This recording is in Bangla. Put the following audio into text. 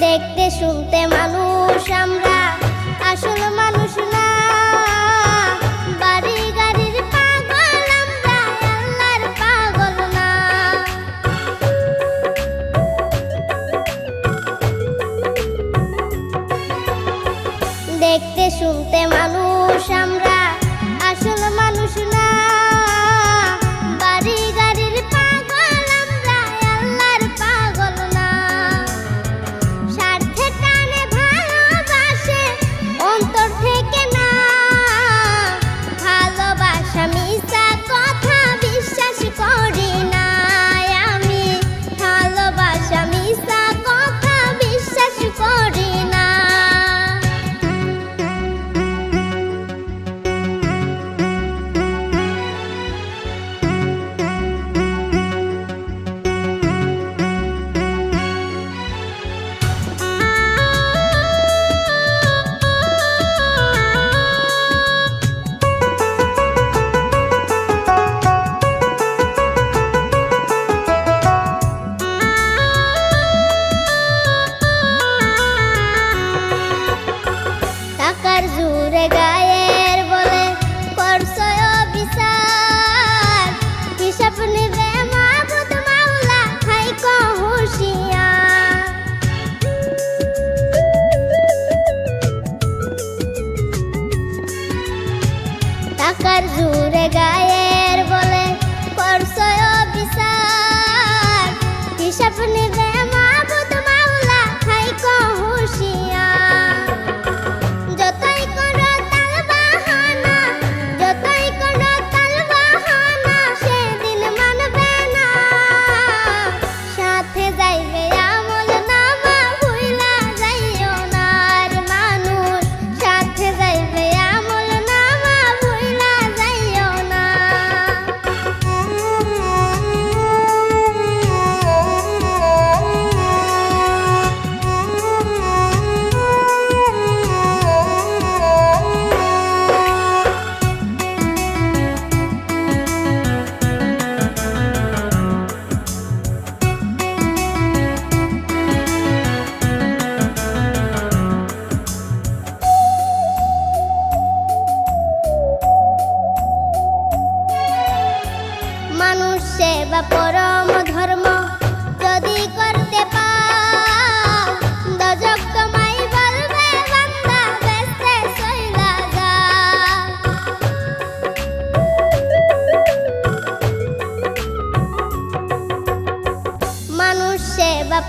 দেখতে শুনতে মানুষ আমরা, আসল মানুষ না। বাড়ি গাড়ির পাগল আমরা, আল্লাহর পাগল না। দেখতে শুনতে মানুষ আমরা, আসল মানুষ না। বাড়ি গাড়ির পাগল আমরা, আল্লাহর পাগল না। স্বার্থে টানে ভালোবাসে অন্তর থেকে না। ভালোবাসা মিছা কথা বিশ্বাস করি না আমি। ভালোবাসা মিছা কথা বিশ্বাস করি না। টাকার জোরে গায়ের বলে করছো বিচার। হিসাব নেবে মাবুদ মাওলা, থাইকো হুঁশিয়ার। টাকার জোরে গায়ের বলে করছো বিচার। হিসাব নেবে মাবুদ মাওলা, থাইকো হুঁশিয়ার। যতই করো তাল বাহানা, যতই করো তাল বাহানা, সেদিন মানবে না। সাথে যাইবে আমল নামা, ভুইলা যাইও না আর মানুষ। সাথে যাইবে আমল নামা, ভুইলা যাইও না। মানুষ সেবা পরম ধর্ম যদি করতে পাও, দোজখ তোমায় বলবে বান্দা বেস্তে চইলা যাও। মানুষ সেবা